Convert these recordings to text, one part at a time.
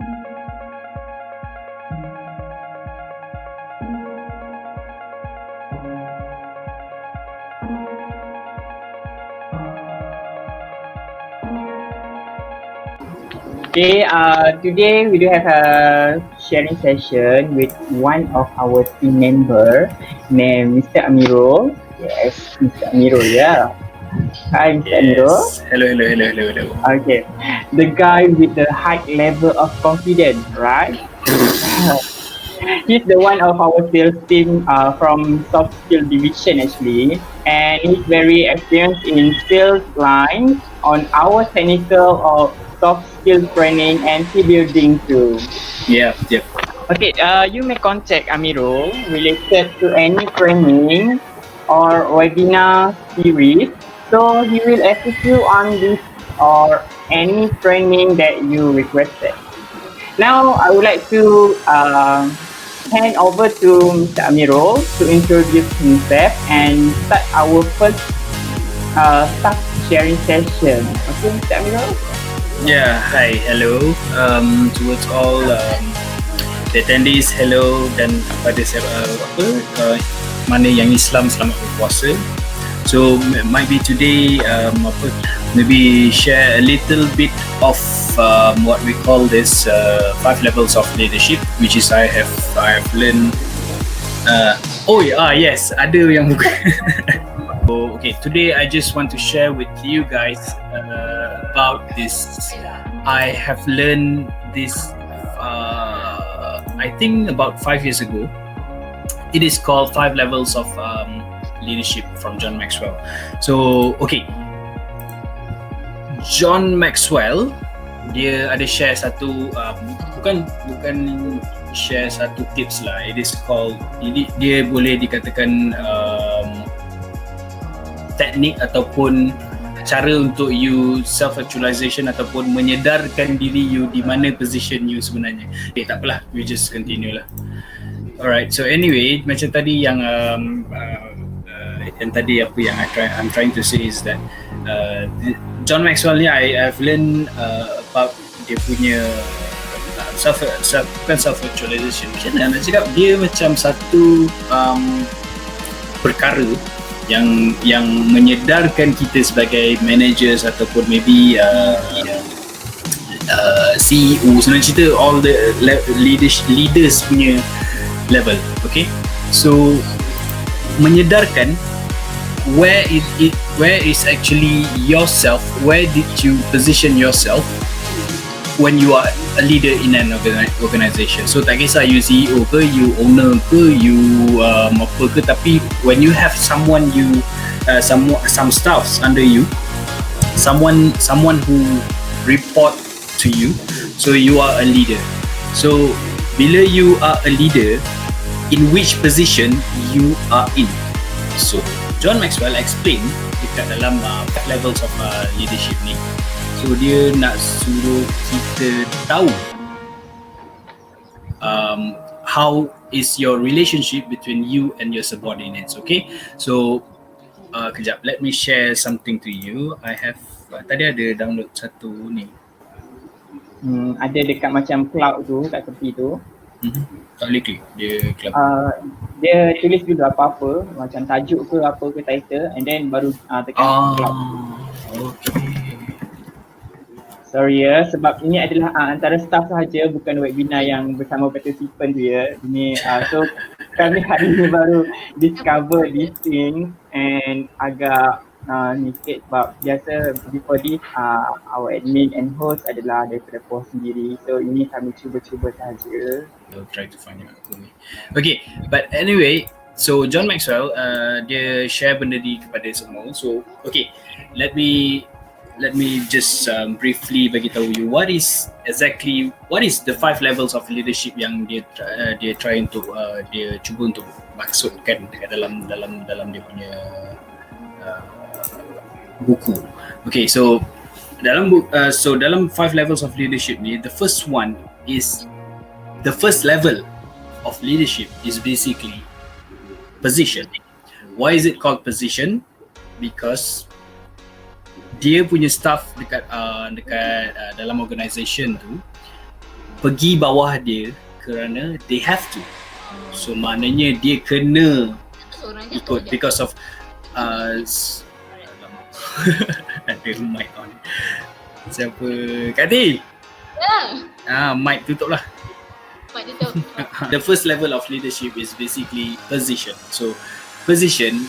Okay, today we do have a sharing session with one of our team member named Mr. Amiroel. Yes, Mr. Amiroel, yeah. Hi, Mr. Amiroel. Yes. Hello. Okay, the guy with the high level of confidence, right? He's the one of our sales team from Softskills division actually, and he's very experienced in sales line on our technical or soft skill training and team building too. Yep. Okay, you may contact Amiro related to any training or webinar series. So he will assist you on this or any training that you requested. Now, I would like to hand over to Mr. Amiro to introduce himself and start our first staff sharing session. Okay, Mr. Amiro? Hello. Towards all the attendees, hello, dan pada mana yang Islam, selamat berpuasa. So might be today maybe share a little bit of what we call this 5 levels of leadership, which is I have learned. Yes, ada yang bukan. Okay, today I just want to share with you guys about this. I have learned this I think about 5 years ago. It is called 5 levels of leadership from John Maxwell. So okay, John Maxwell dia ada share satu bukan share satu tips lah. It is called, dia boleh dikatakan teknik ataupun cara untuk you self actualization ataupun menyedarkan diri you di mana position you sebenarnya. Tak apalah, we just continue lah. Alright, so anyway, macam tadi yang tadi apa yang I'm trying to say is that John Maxwell ni I've learned about dia punya self actualization. Macam mana nak cakap, dia macam satu perkara yang menyedarkan kita sebagai managers ataupun maybe CEO, senang cerita all the leaders punya level. Okay, so menyedarkan where is actually yourself, where did you position yourself when you are a leader in an organisation. So tak kisah you CEO ke, you owner ke, you apa ke, tapi when you have someone some staffs under you, someone who report to you, so you are a leader. So bila you are a leader, in which position you are in. So John Maxwell explain dekat dalam levels of leadership ni. So dia nak suruh kita tahu how is your relationship between you and your subordinates. Okay, so kejap, let me share something to you. I have tadi ada download satu ni. Ada dekat macam cloud tu kat tepi tu. Tak boleh klik dia cloud. Dia tulis dulu apa-apa macam tajuk ke apa ke title, and then baru tekan cloud. Okay. Sorry ya, sebab ini adalah antara staff sahaja, bukan webinar yang bersama participant tu ya. Ini so kami hari ini baru discover this thing and agak ni sikit sebab biasa before this our admin and host adalah daripada post sendiri. So ini kami cuba-cuba sahaja. I'll try to find it. Okay, but anyway, so John Maxwell dia share benda ni kepada semua. So okay, let me just briefly bagi tahu you what is the 5 levels of leadership yang dia try untuk dia cuba untuk maksudkan dekat dalam dia punya buku. Okay, so dalam 5 levels of leadership ni, the first level of leadership is basically position. Why is it called position? Because dia punya staff dekat dalam organisation tu, pergi bawah dia kerana they have to. So maknanya dia kena ikut because of ada mic on. Siapa? Kati? Mic tutup lah. The first level of leadership is basically position. So position,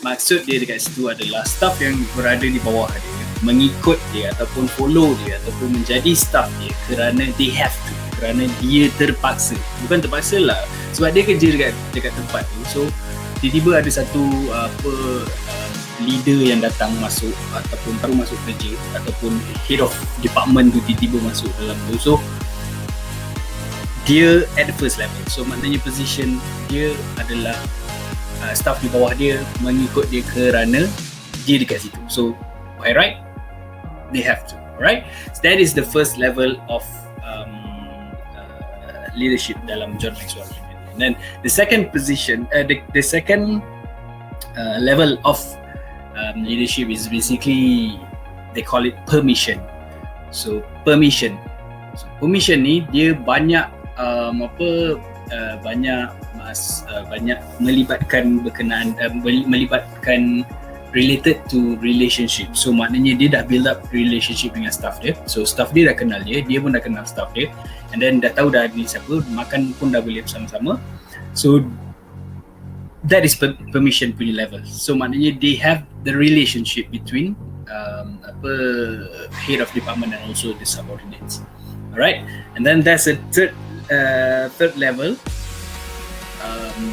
maksud dia dekat situ adalah staff yang berada di bawah dia mengikut dia ataupun follow dia ataupun menjadi staff dia kerana they have to, kerana dia terpaksa. Bukan terpaksa lah, sebab dia kerja dekat tempat tu. So tiba-tiba ada satu leader yang datang masuk ataupun baru masuk kerja ataupun head of department tu tiba-tiba masuk dalam tu. So dia at the first level. So maknanya position dia adalah staff di bawah dia mengikut dia kerana dia dekat situ. So by right, they have to. Alright, so that is the first level of leadership dalam John Maxwell. And then the second position, the second level of leadership is basically they call it permission. So permission ni dia banyak banyak melibatkan berkenaan melibatkan related to relationship. So maknanya dia dah build up relationship dengan staff dia. So staff dia dah kenal dia pun dah kenal staff dia, and then dah tahu dah ni siapa, makan pun dah boleh bersama-sama. So that is permission punya level. So maknanya they have the relationship between head of department and also the subordinates. Alright, and then there's a third level.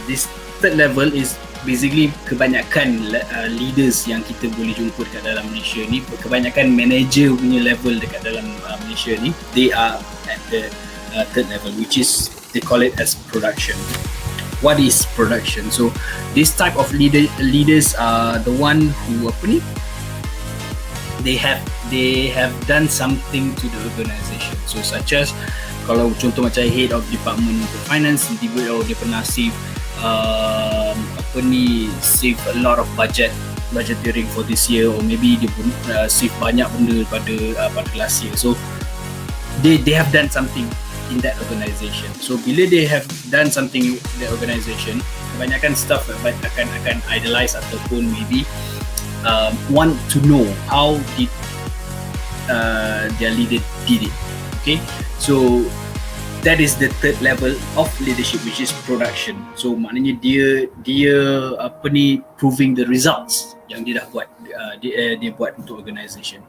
This third level is basically kebanyakan leaders yang kita boleh jumpa dekat dalam Malaysia ni, kebanyakan manager punya level dekat dalam Malaysia ni, they are at the third level, which is they call it as production. What is production? So this type of leaders are the one who they have done something to the organisation. So such as kalau contoh macam head of department finance, tiba-tiba dia pernah save save a lot of budgeting for this year, or maybe dia pun save banyak benda pada last year. So they have done something in that organisation. So bila they have done something in that organisation, kebanyakan staff akan idolize ataupun maybe want to know how did their leader did it. Okay, so that is the third level of leadership, which is production. So maknanya dia proving the results yang dia dah buat, dia buat untuk organisation.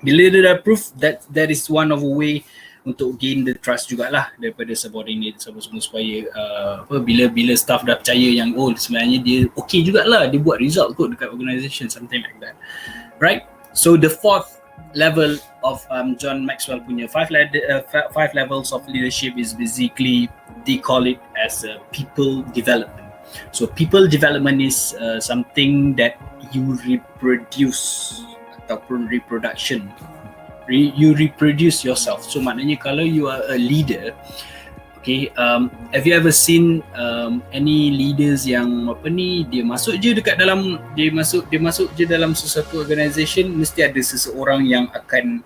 Bila dia dah prove, that is one of a way untuk gain the trust jugalah daripada subordinate semua supaya bila staff dah percaya yang sebenarnya dia okay jugalah, dia buat result kot dekat organisation, something like that, right? So the fourth level of John Maxwell punya five levels of leadership is basically, they call it as people development. So people development is something that you reproduce ataupun reproduction. You reproduce yourself. So maknanya kalau you are a leader, okay, have you ever seen any leaders yang dia masuk je dalam sesuatu organisation, mesti ada seseorang yang akan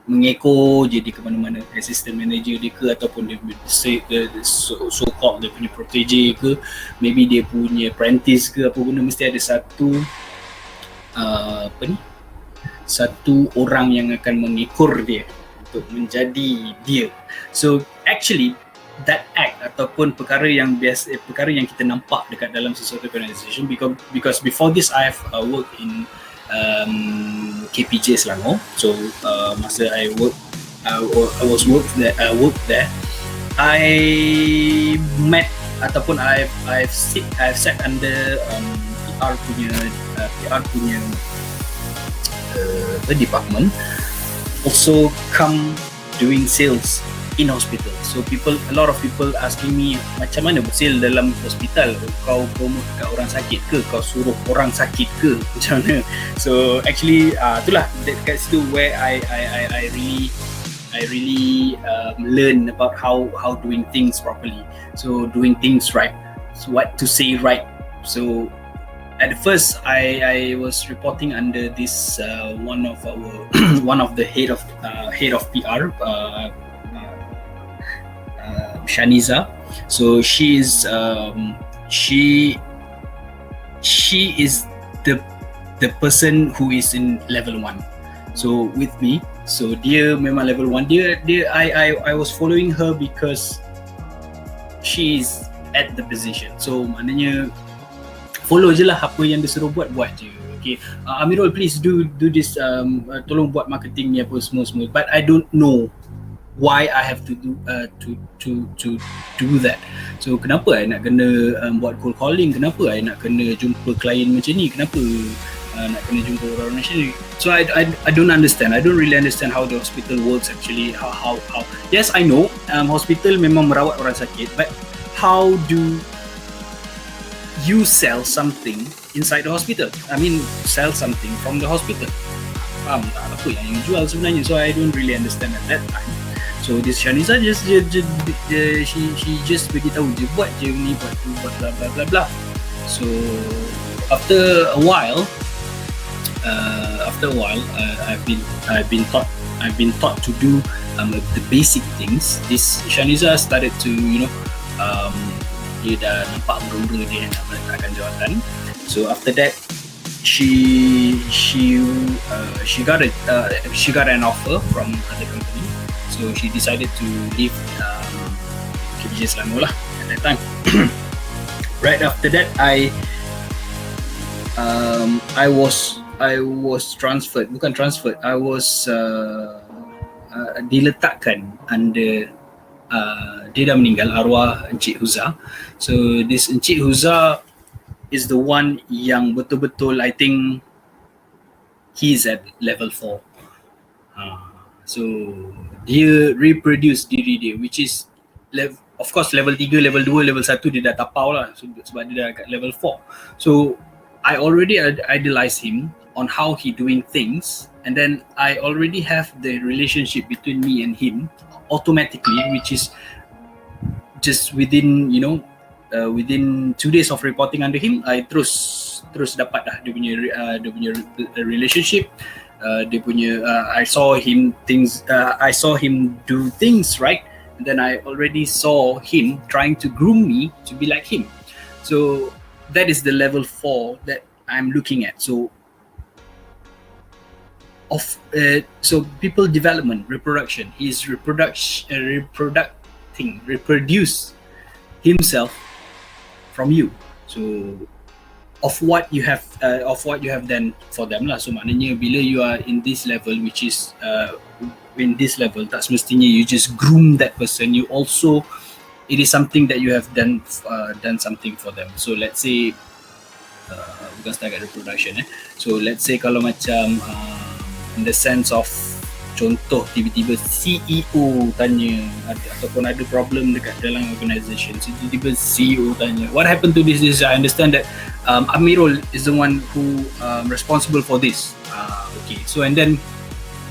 mengekor je dia ke mana-mana, assistant manager dia ke ataupun dia so called dia punya protege ke, maybe dia punya apprentice ke apa guna, mesti ada satu orang yang akan mengekor dia untuk menjadi dia. So actually that act ataupun perkara yang kita nampak dekat dalam sesuatu organisation, because before this I have worked in KPJ Selangor. So masa I work there, I met ataupun I've sat under PR punya department, also come doing sales in hospital. So a lot of people asking me, macam mana sale dalam hospital? Kau promote kat orang sakit ke? Kau suruh orang sakit ke? Macam mana? So actually itulah dekat situ where I really learn about how doing things properly. So doing things right. So what to say right. So at first, I was reporting under this one of the head of PR, Shaniza. So she is the person who is in level 1. So with me, so dia memang level 1. I was following her because she is at the position. So maknanya follow je lah apa yang dia suruh buat je. Okay, Amiroel, please do this, tolong buat marketing ni apa semua. But I don't know why I have to do that. So kenapa I nak kena buat cold calling? Kenapa I nak kena jumpa klien macam ni? Kenapa nak kena jumpa orang macam ni? So I don't understand. I don't really understand how the hospital works actually. How yes, I know hospital memang merawat orang sakit, but how do you sell something inside the hospital? I mean, sell something from the hospital. Faham tak apa yang jual sebenarnya? So I don't really understand at that time. So this Shaniza she just beritahu je, buat je ni, buat tu, buat bla bla bla bla. So after a while, I've been taught to do the basic things. This Shaniza started to, dia dah nampak benda dia nak meletakkan jawatan. So after that, she got an offer from other company. So she decided to leave KBJ Selangor lah at that time. Right after that, I was transferred. Bukan transferred. I was diletakkan under dia dah meninggal, arwah Encik Huza. So this Encik Huza is the one yang betul-betul, I think he's at level 4. So dia reproduce diri dia, which is of course level 3, level 2, level 1 dia dah tapau lah, so, sebab dia dah kat level 4. So I already idolize him on how he doing things, and then I already have the relationship between me and him automatically, which is just within within 2 days of reporting under him, I terus dapat dah dia punya relationship. Dia punya I saw him do things right, and then I already saw him trying to groom me to be like him. So that is the level 4 that I'm looking at. So so people development, reproduction, he's reproduce himself from you. So of what you have done for them lah. So maknanya bila you are in this level, which is in this level, tak semestinya you just groom that person. You also, it is something that you have done something for them. So let's say bukan setakat reproduction so let's say kalau macam in the sense of, contoh tiba-tiba CEO tanya ataupun ada problem dekat dalam organisation, so tiba-tiba CEO tanya, what happened to this? I understand that Amiroel is the one who responsible for this. Okay, so and then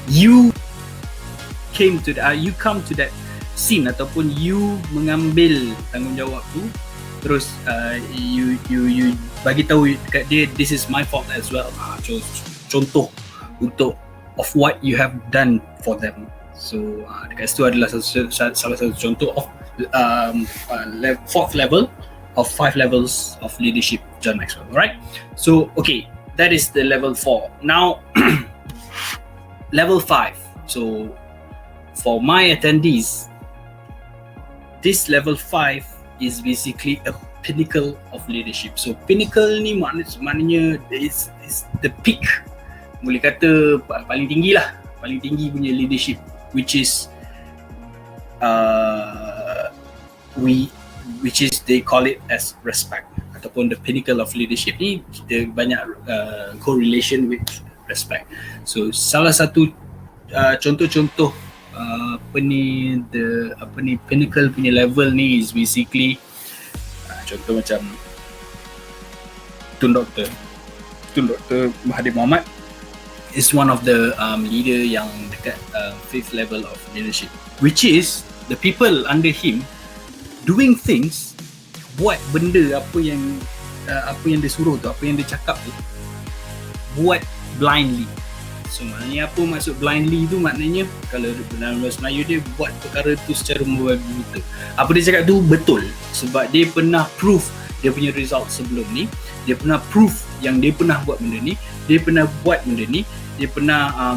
you come to that scene ataupun you mengambil tanggungjawab tu, terus you bagi tahu dekat dia, this is my fault as well. Contoh untuk of what you have done for them. So dekat situ adalah salah satu contoh of 4th level of 5 levels of leadership John Maxwell. Alright, so okay, that is the level 4. Now level 5. So for my attendees, this level 5 is basically a pinnacle of leadership. So pinnacle ni maknanya is the peak, boleh kata paling tinggi punya leadership, which is they call it as respect, ataupun the pinnacle of leadership ni kita banyak correlation with respect. So salah satu contoh-contoh pinnacle punya level ni is basically contoh macam Tun Dr. Mahathir Mohamad is one of the leader yang dekat 5th level of leadership, which is the people under him doing things, buat benda apa yang dia suruh tu, apa yang dia cakap tu, buat blindly So maknanya apa maksud blindly tu? Maknanya kalau dalam bahasa Melayu dia buat perkara tu secara membabi buta. Apa dia cakap tu betul sebab dia pernah proof dia punya result sebelum ni. Dia pernah proof yang dia pernah buat benda ni. Dia pernah buat benda ni. Dia pernah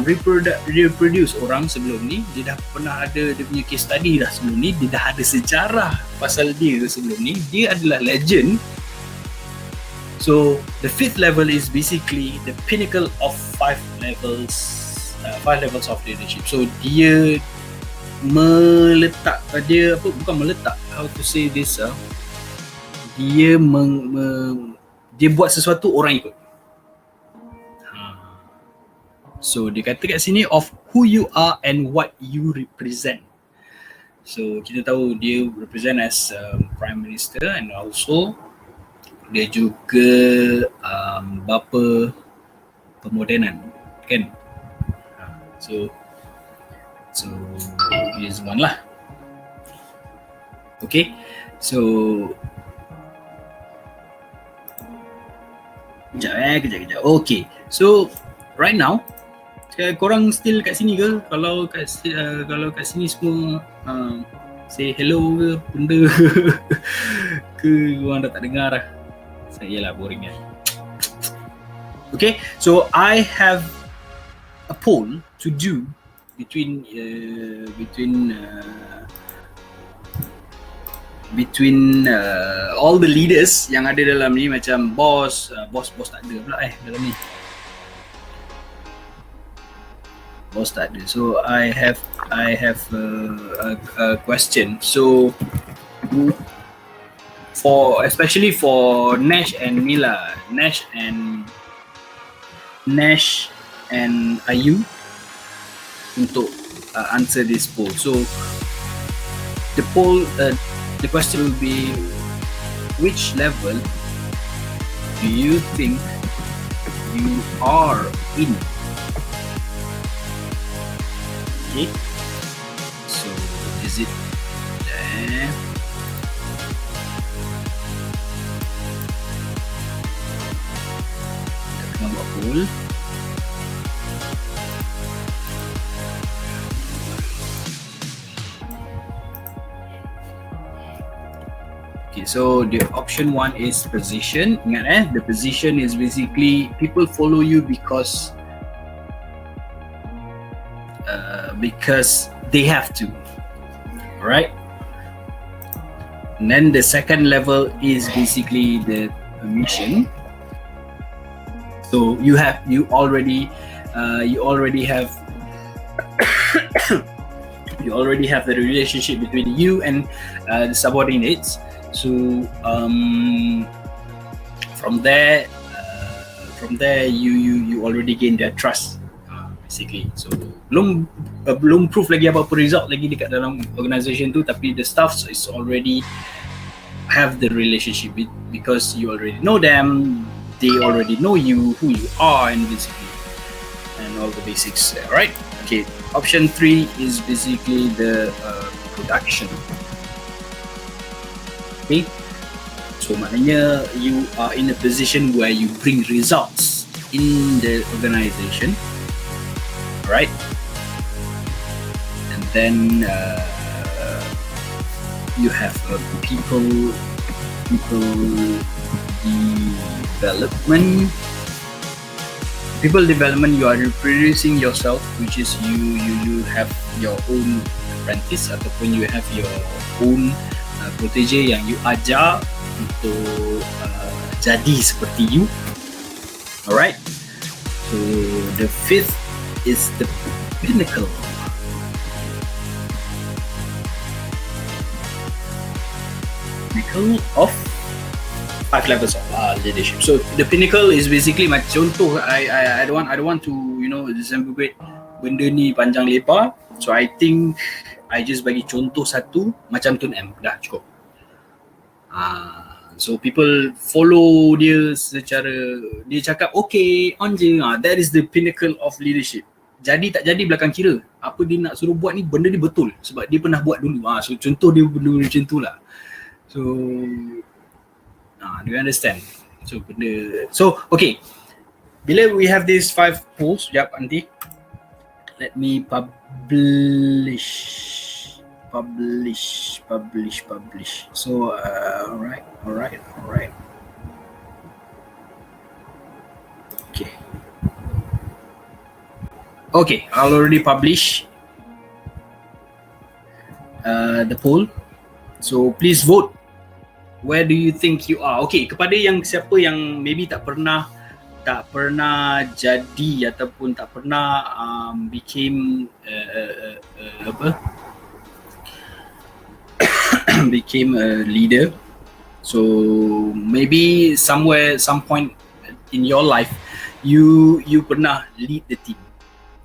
reproduce orang sebelum ni. Dia dah pernah ada dia punya case study dah sebelum ni. Dia dah ada sejarah pasal dia sebelum ni. Dia adalah legend. So the fifth level is basically the pinnacle of five levels of leadership. So dia meletak, dia apa, bukan meletak, how to say this, dia dia buat sesuatu orang ikut. So dia kata kat sini of who you are and what you represent. So kita tahu dia represent as Prime Minister and also dia juga bapa pemodenan, kan? So here's one lah. Okay, so kejap. Okay, so right now korang still kat sini ke? Kalau kat sini semua say hello ke benda ke korang dah tak dengar lah. Yalah, boring kan. Okay, so I have a poll to do between all the leaders yang ada dalam ni, macam boss tak ada pula dalam ni. Boss tak ada. So I have a question. So especially for Nash and Mila, Nash and Ayu untuk answer this poll. So the question will be, which level do you think you are in? Okay, so is it there? Buat poll. Okay, so the option 1 is position. Ingat the position is basically people follow you because they have to. Alright? And then the second level is basically the mission. So you already have the relationship between you and the subordinates. So from there you already gain their trust, basically. So belum proof lagi apa result lagi dekat dalam organisation tu, tapi the staff is already have the relationship because you already know them. They already know you, who you are, and basically, and all the basics, right? Okay, option 3 is basically the production. Okay, so maknanya you are in a position where you bring results in the organization, right? And then you have people development. You are reproducing yourself, which is you have your own apprentice ataupun you have your own protege yang you ajar untuk jadi seperti you. Alright, so the fifth is the pinnacle. Of 5 levels of leadership. So the pinnacle is basically macam contoh. I don't want to disamplicate benda ni panjang lebar. So I think I just bagi contoh satu macam Tun M, dah cukup. So people follow dia secara dia cakap okay on je. That is the pinnacle of leadership. Jadi tak jadi belakang kira. Apa dia nak suruh buat ni, benda ni betul sebab dia pernah buat dulu. So contoh dia benda macam tu lah. So do you understand? So okay, bila we have these 5 polls, sekejap nanti. Let me publish. So, alright. Okay, I'll already publish the poll. So please vote. Where do you think you are? Okay, kepada yang siapa yang maybe tak pernah jadi ataupun tak pernah became became a leader. So maybe some point in your life you pernah lead the team.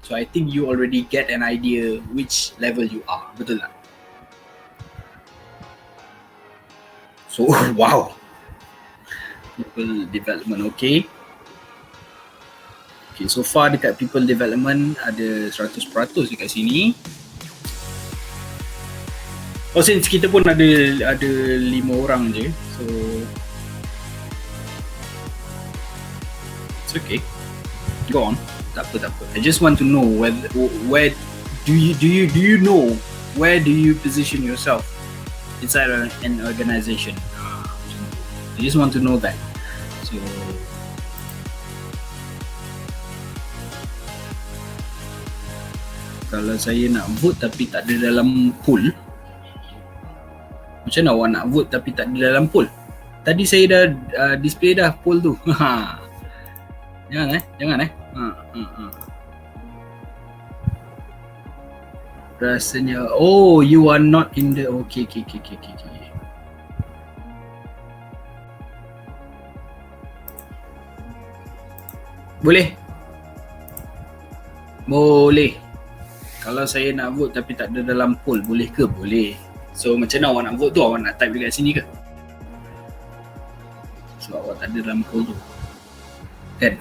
So I think you already get an idea which level you are. Betul tak? So wow. People development, okay. Okay, so far dekat people development ada 100% dekat sini. Oh, since kita pun ada 5 orang je. So it's okay. Go on. Tak apa. I just want to know where do you know where do you position yourself inside an organization? I just want to know that. So kalau saya nak vote tapi tak ada dalam poll, macam mana awak nak vote tapi tak ada dalam poll? Tadi saya dah display dah poll tu. Jangan. Rasanya, oh, you are not in the, okay. Boleh. Kalau saya nak vote tapi tak ada dalam poll, boleh ke? Boleh. So macam mana awak nak vote tu? Awak nak type dekat sini ke? So awak tak ada dalam poll tu, kan?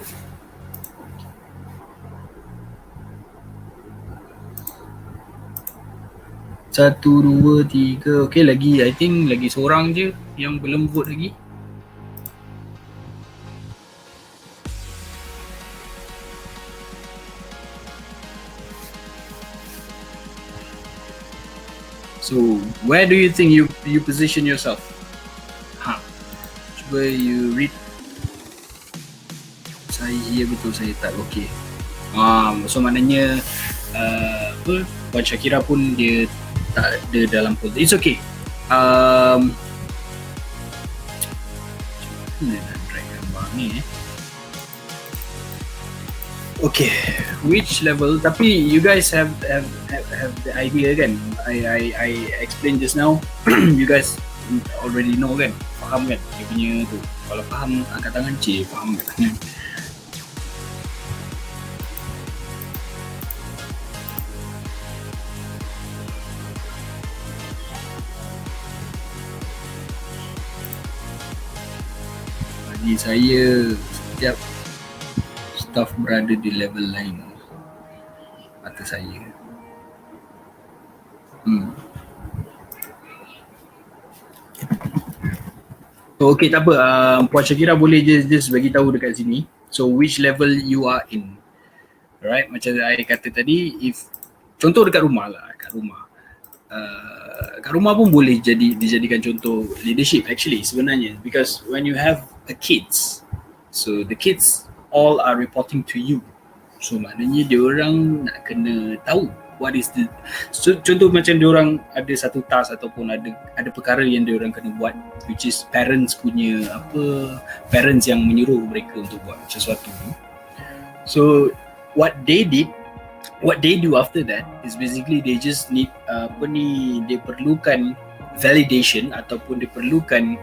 Satu, dua, tiga. Okay, lagi, I think lagi seorang je yang belum vote lagi. So, where do you think you position yourself? Cuba you read. Saya betul saya tak okay. So maknanya Puan Syakira pun dia tak ada dalam poll. It's okay. Nak drag gambar ni Okay, which level? Tapi you guys have the idea kan? I explained just now. You guys already know kan? Faham kan? Dia punya tu. Kalau faham angkat tangan, faham angkat tangan. Bagi saya, setiap staff berada di level lain atas saya. So okay, tak apa. Puan Syakira boleh just bagi tahu dekat sini. So which level you are in. Alright, macam saya kata tadi, if contoh dekat rumah lah, kat rumah pun boleh dijadikan contoh leadership actually sebenarnya, because when you have a kids, so the kids all are reporting to you. So maknanya dia orang nak kena tahu what is the, so contoh macam dia orang ada satu task ataupun ada perkara yang dia orang kena buat, which is parents yang menyuruh mereka untuk buat sesuatu. So what they do after that is basically they just need dia perlukan validation ataupun dia perlukan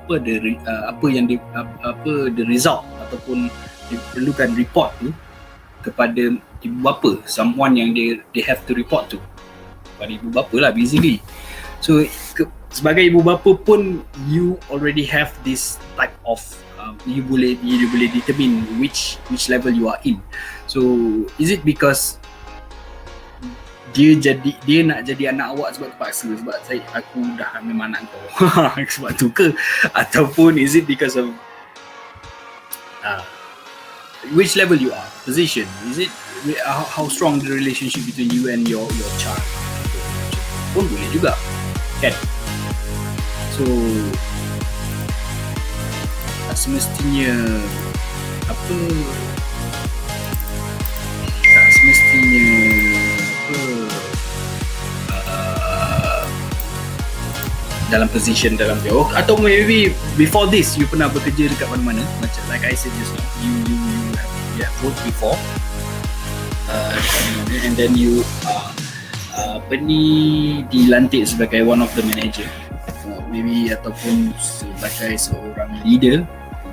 the result ataupun diperlukan report tu kepada ibu bapa, someone yang they have to report to, kepada ibu bapa lah basically. So sebagai ibu bapa pun you already have this type of you boleh determine which level you are in. So is it because dia nak jadi anak awak sebab terpaksa, sebab aku dah memang anak kau sebab tu ke, ataupun is it because of which level you are, position, is it how strong the relationship between you and your child pun boleh juga kan. So tak semestinya apa dalam position dalam jauh, atau maybe before this you pernah bekerja dekat mana-mana, macam like I said just now, you have worked before dekat mana-mana, and then you apa ni dilantik sebagai one of the manager, maybe ataupun sebagai seorang leader,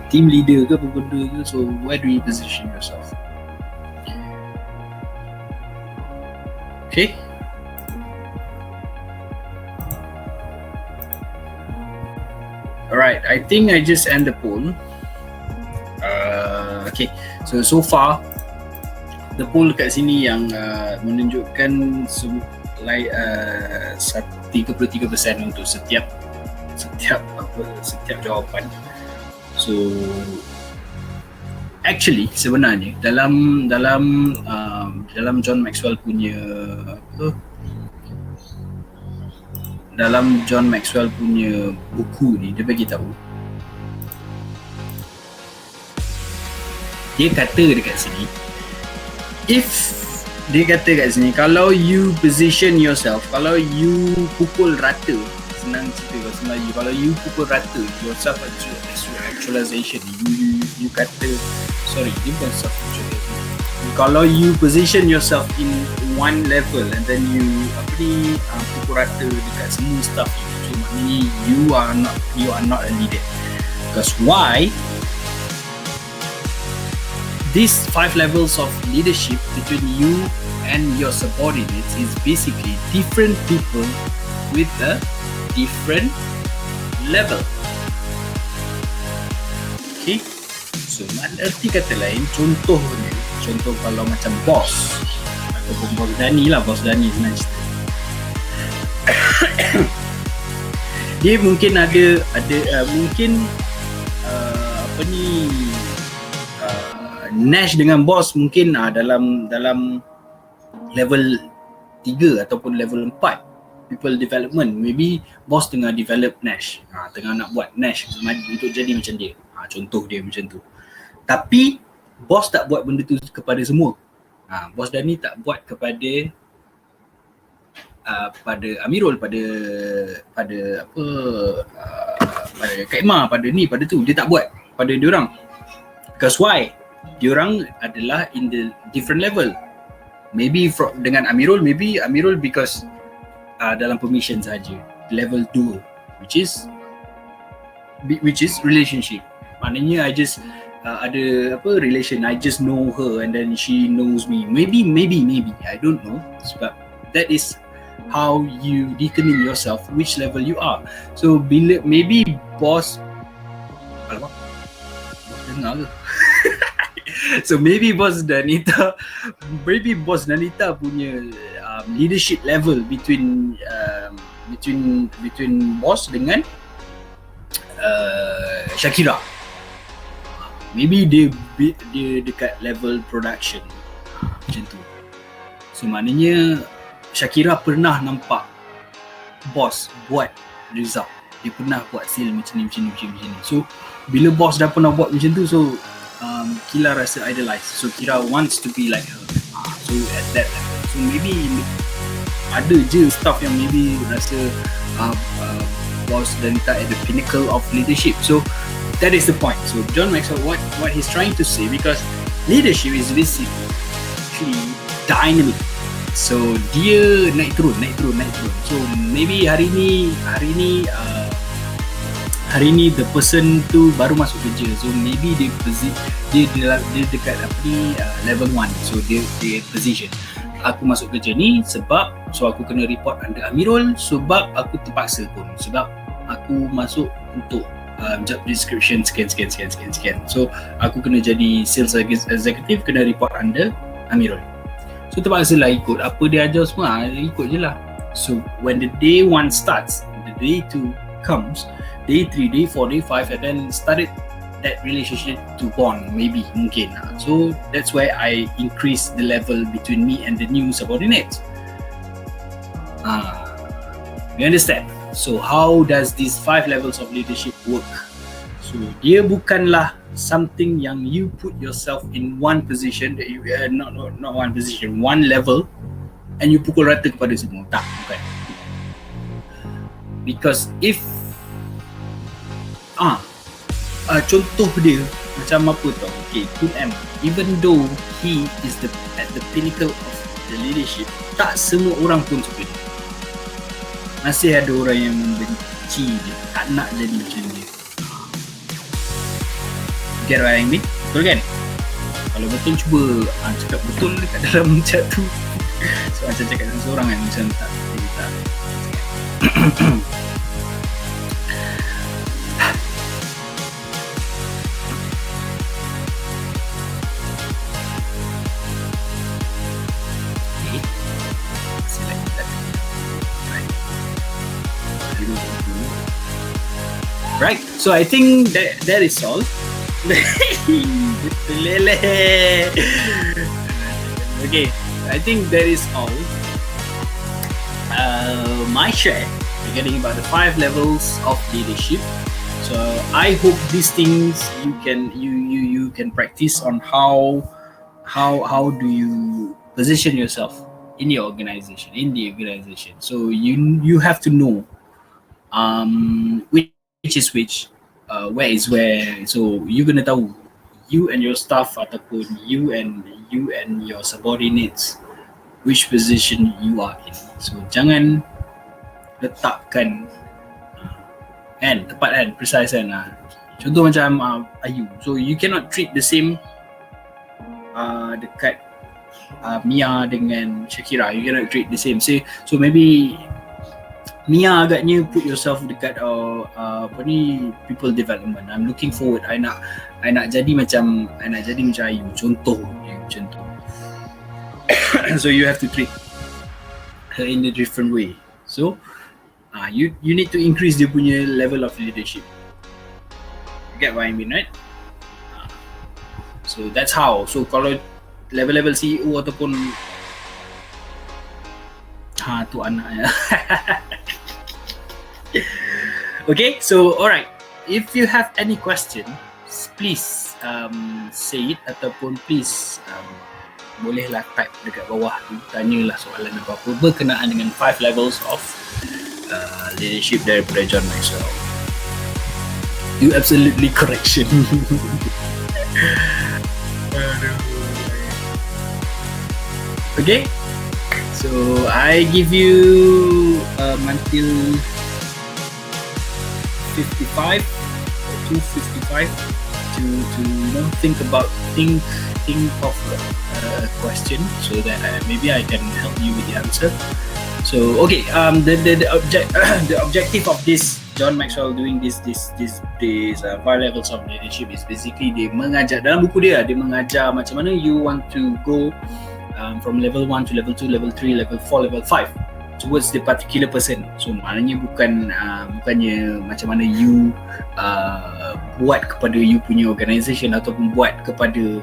team leader ke apa benda ke. So where do you position yourself? Okay. Alright, I think I just end the poll. Okay, so far the poll kat sini yang menunjukkan like 33% untuk setiap jawapan. So actually sebenarnya dalam John Maxwell punya buku ni, dia bagi tahu, dia kata dekat sini, kalau you position yourself, kalau you pukul rata, senang cerita bahasa Melayu, kalau you pukul rata your self actualization, you kata, sorry, dia bukan self actualization, kalau you position yourself in one level and then you pukul rata dekat semua stuff, so maknanya you are not a leader. Because why? These 5 levels of leadership between you and your subordinates is basically different people with a different level. Okay, so arti kata lain, contoh kalau macam bos ataupun bos Dani senang cerita. Dia mungkin ada Nash dengan bos mungkin dalam level 3 ataupun level 4 people development. Maybe bos tengah develop Nash, tengah nak buat Nash untuk jadi macam dia, contoh dia macam tu. Tapi bos tak buat benda tu kepada semua. Bos Dani tak buat kepada pada Amiroel, pada Kak Emma, pada ni, pada tu. Dia tak buat pada diorang. Because why? Diorang adalah in the different level. Maybe dengan Amiroel, because dalam permission saja, level 2, which is relationship. Maknanya I just ada relation, I just know her and then she knows me. Maybe I don't know, sebab that is how you determine yourself which level you are. So bila maybe bos dengar ke? So maybe bos Danita punya leadership level between boss dengan Shakira. Maybe dia dekat level production, macam tu. So maknanya Shakira pernah nampak bos buat result, dia pernah buat sale macam ni. So bila bos dah pernah buat macam tu, so Kila rasa idolize, so Kira wants to be like her. So at that level, so maybe ada je staff yang maybe rasa boss Danita at the pinnacle of leadership. So that is the point. So John Maxwell, what he's trying to say, because leadership is basically dynamic. So dia naik turun. So maybe hari ni the person tu baru masuk kerja, so maybe dia dekat level 1. So dia position, aku masuk kerja ni sebab aku kena report under Amiroel, sebab aku terpaksa pun, sebab aku masuk untuk job description sekian. So aku kena jadi sales executive, kena report under Amiroel. So terpaksa lah ikut apa dia ajar semua, ikut je lah. So when the day 1 starts, the day 2 comes, day 3, day 4, day 5, and then started that relationship to bond, maybe mungkin. So that's why I increase the level between me and the new subordinates. You understand? So how does these 5 levels of leadership work? So dia bukanlah something yang you put yourself in one position that you not one position, one level, and you pukul rata kepada semua. Tak, bukan. Because if contoh dia macam apa tau, okay, Kun M, even though he is at the pinnacle of the leadership, tak semua orang pun suka dia. Masih ada orang yang membenci dia, tak nak jadi macam dia. Get what I mean? Betul kan? Kalau betul, cuba cakap betul dekat dalam chat tu. So macam cakap dengan seorang kan, macam tak. Right, so I think that is all. Okay, I think that is all. My share regarding about the 5 levels of leadership. So I hope these things you can practice on how do you position yourself in your organization, in the organization. So you have to know which is which, where is where. So you gonna tahu you and your staff ataupun you and your subordinates which position you are in. So jangan letakkan kan tepat kan, precise kan. Contoh macam Ayu, so you cannot treat the same dekat Mia dengan Shakira. You cannot treat the same. So maybe Mia agaknya put yourself dekat people development. I'm looking forward. I nak jadi macam Ayu. Contoh macam tu. So you have to treat her in a different way. So you need to increase dia punya level of leadership. You get what I mean, right? So that's how. So kalau level CEO ataupun tu anaknya. Okay, so alright. If you have any question, please say it ataupun please bolehlah type dekat bawah tu, tanyalah soalan apa-apa berkenaan dengan 5 levels of leadership daripada John Maxwell. You absolutely correction. Okay, so I give you until 55 or 2:55 to think of a question so that maybe I can help you with the answer. So okay, the objective of this John Maxwell doing this 5 levels of leadership is basically dia mengajar, dalam buku dia mengajar macam mana you want to go from level 1 to level 2, level 3, level 4, level 5 towards the particular person. So maknanya bukannya macam mana you buat kepada you punya organisation ataupun buat kepada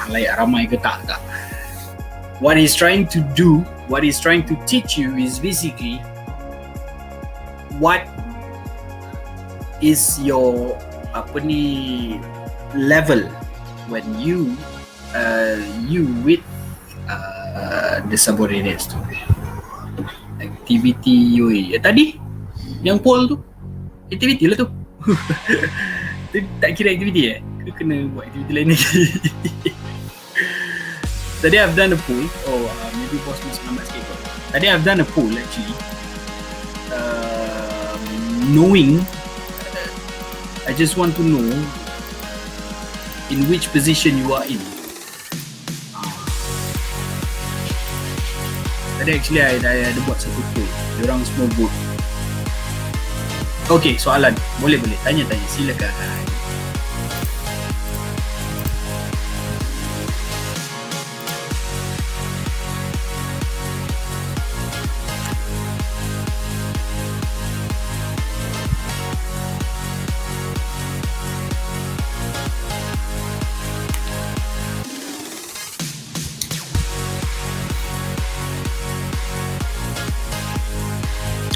halayak ramai ke tak. What he's trying to do, what he's trying to teach you is basically what is your level when you with the subordinates tu. Activity tadi yang poll tu activity lah tu. Tak kira activity ke kena buat activity lain lagi. Tadi I've done a poll. Maybe boss must lambat sikit. Tadi I've done a poll actually, knowing I just want to know in which position you are in. Tadi actually I ada buat satu poll, diorang semua vote. Okay, soalan boleh tanya silakan.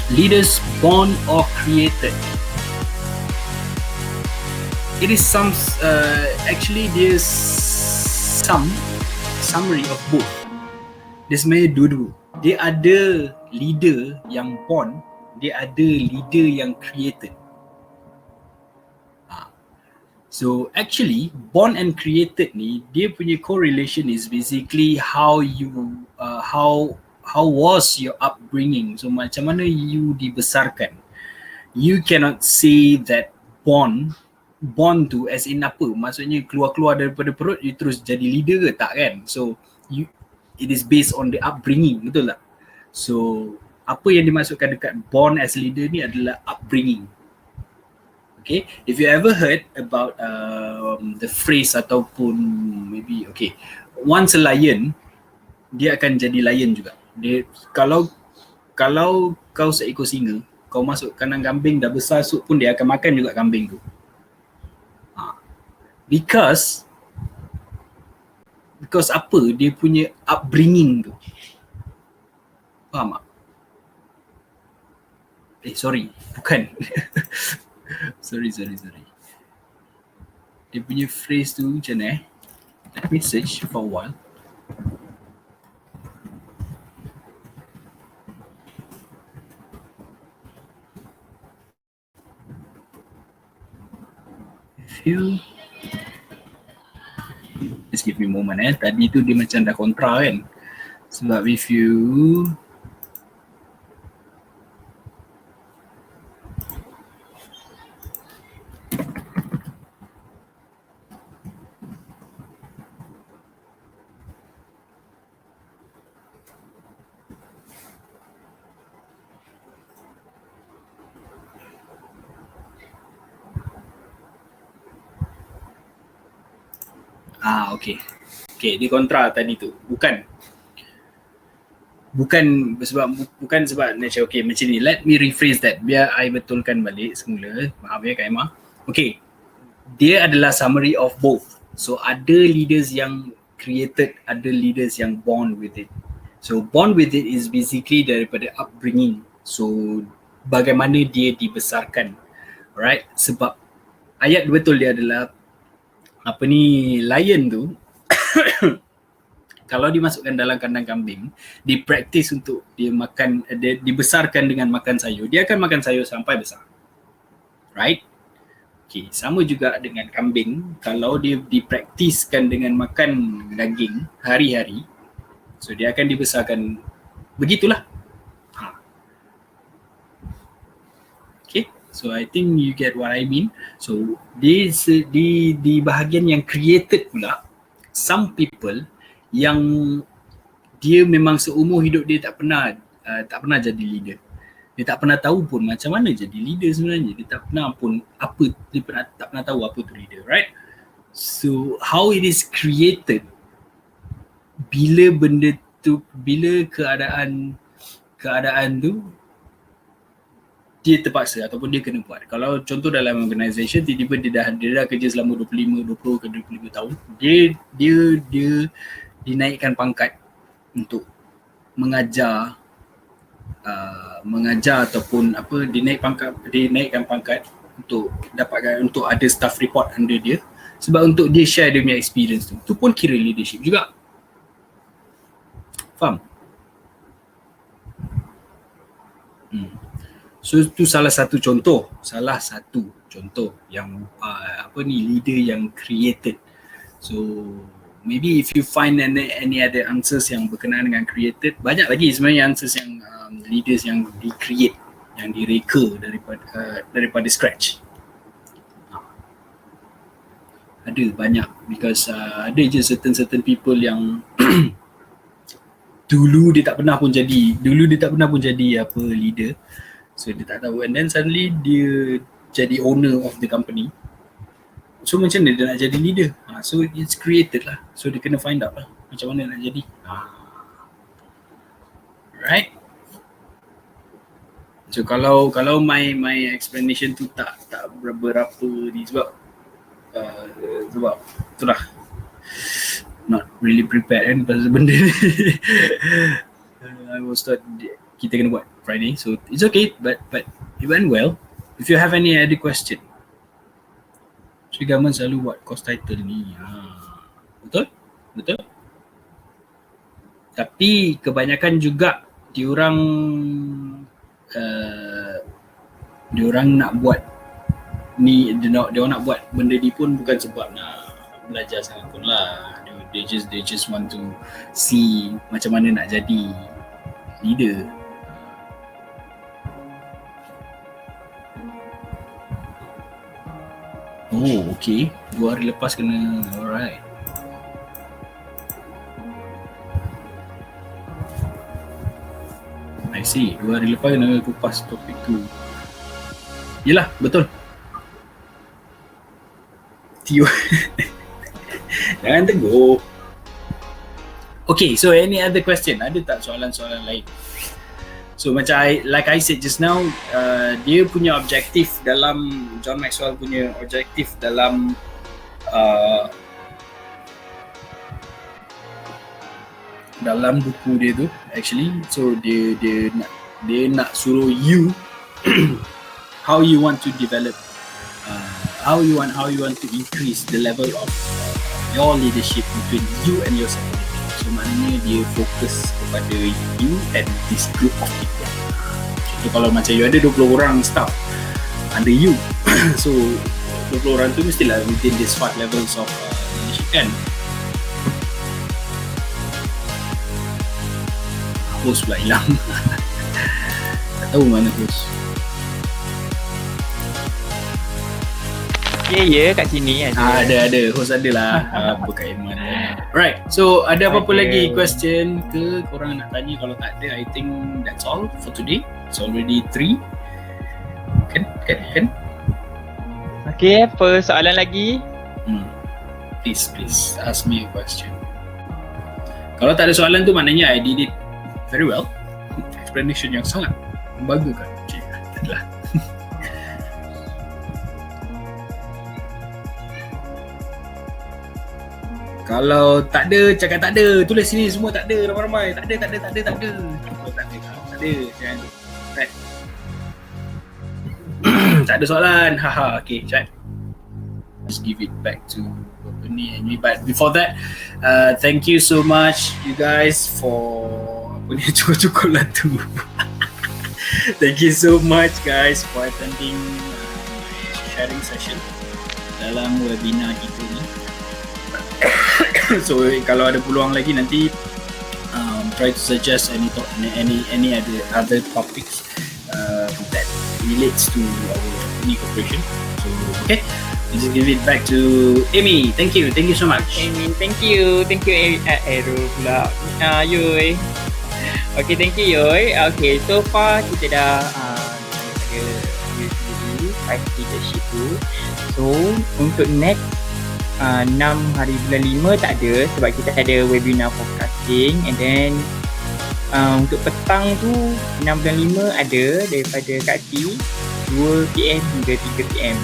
Leaders born or created? It is some actually there's some summary of both. Dia sebenarnya dua-dua. Dia ada leader yang born, dia ada leader yang created. So actually born and created ni, dia punya correlation is basically how you how was your upbringing. So macam mana you dibesarkan. You cannot say that born tu as in apa? Maksudnya keluar-keluar daripada perut you terus jadi leader ke? Tak kan? So it is based on the upbringing, betul tak? So apa yang dimaksudkan dekat born as leader ni adalah upbringing. Okay, if you ever heard about the phrase ataupun maybe once a lion, dia akan jadi lion juga. Dia kalau kau seekor singa, kau masuk kandang kambing dah besar sut pun dia akan makan juga kambing tu. Because apa? Dia punya upbringing tu. Faham tak? Sorry, bukan. sorry. Dia punya phrase tu macam mana Let me search for a while. If you just give me a moment Tadi tu dia macam dah kontra kan. Sebab if you Okay, dia kontra tadi tu. Bukan sebab nature. Okay, macam ni. Let me rephrase that. Biar I betulkan balik semula. Maaf ya Kak Emma. Okay, dia adalah summary of both. So ada leaders yang created, ada leaders yang born with it. So born with it is basically daripada upbringing. So bagaimana dia dibesarkan. Alright, sebab ayat betul dia adalah lion tu kalau dimasukkan dalam kandang kambing, dipraktis untuk dia makan, dia dibesarkan dengan makan sayur, dia akan makan sayur sampai besar. Right? Okay, sama juga dengan kambing, kalau dia dipraktiskan dengan makan daging hari-hari, so dia akan dibesarkan begitulah. Okay, so I think you get what I mean. So di bahagian yang created pula, some people yang dia memang seumur hidup dia tak pernah jadi leader. Dia tak pernah tahu pun macam mana jadi leader sebenarnya. Dia tak pernah pun tak pernah tahu apa tu leader, right? So how it is created, bila benda tu, bila keadaan tu dia terpaksa ataupun dia kena buat. Kalau contoh dalam organisation, tiba-tiba dia dah kerja selama 20 ke 25 tahun, dia dinaikkan pangkat untuk mengajar ataupun dinaikkan pangkat untuk dapatkan, untuk ada staff report under dia, sebab untuk dia share dia punya experience tu. Tu pun kira leadership juga. Faham? So tu salah satu contoh yang leader yang created. So maybe if you find any other answers yang berkenaan dengan created, banyak lagi sebenarnya answers yang leaders yang di-create, yang direka daripada scratch. Ada banyak, because ada je certain people yang dulu dia tak pernah pun jadi leader. So dia tak tahu, and then suddenly dia jadi owner of the company. So macam mana dia nak jadi leader? So it's created lah. So dia kena find out lah macam mana nak jadi. Right? So kalau my explanation tu tak berapa ni, sebab itulah not really prepared kan pasal benda ni. I was kita kena buat Friday. So it's okay, but it went well. If you have any other question, so government selalu buat course title ni. Betul? Betul? Tapi kebanyakan juga diorang nak buat ni, diorang nak buat benda ni pun bukan sebab nak belajar sangat pun lah. They just want to see macam mana nak jadi leader. Oh, okay. 2 hari lepas kena, alright. I see. 2 hari lepas kena kupas topik tu. Yelah, betul. Tio. Jangan tegur. Okay, so any other question? Ada tak soalan-soalan lain? So macam like I said just now, dia punya objektif dalam, John Maxwell punya objektif dalam dalam buku dia tu actually, so dia nak suruh you how you want to develop, how you want to increase the level of your leadership between you and your subordinate. So maknanya dia fokus kepada you and this group of people. So kalau macam you ada 20 orang staff under you, so 20 orang tu mestilah within this 5 levels of leadership kan. Host pula hilang. Tak tahu mana host. Ya, kat sini ada. Ada. Host ada lah. Apa Kak Iman. Right. So ada apa-apa lagi question ke korang nak tanya? Kalau tak ada, I think that's all for today. It's already 3. Kan? Okay, apa soalan lagi? Please ask me a question. Kalau tak ada soalan tu maknanya I did it very well. Explanation yang sangat membanggakan. Okay, taklah. Kalau tak ada, cakap tak ada. Tulis sini semua tak ada, ramai-ramai. Tak ada. Kalau tak ada. Jangan. Right. Tak ada soalan. Haha, okay, chat. Just give it back to ni. But before that, thank you so much you guys for apa ni, cukup lah tu. Thank you so much guys for attending my sharing session dalam webinar kita ni. So kalau ada peluang lagi nanti try to suggest any other topics that relates to our corporation. So okay, just give it back to Amy. Thank you so much. Amy, thank you Aero pula. Yoi. Okay, thank you Yoi. Okay, so far kita dah ada review 5 leadership tu. So untuk next 6 hari bulan 5 tak ada sebab kita ada webinar forecasting, and then untuk petang tu 6 bulan 5 ada daripada Kak T 2 PM hingga 3 PM.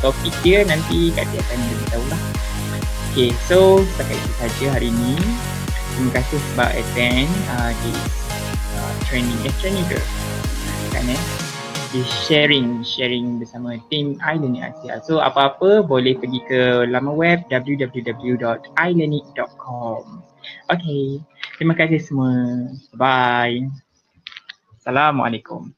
Topik dia nanti Kak T akan beritahu lah. Okay, so setakat itu saja hari ni. Terima kasih sebab attend di training ke kan di sharing bersama tim iLearnic Asia. So apa-apa boleh pergi ke laman web www.ilearnic.com. Okay, terima kasih semua. Bye. Assalamualaikum.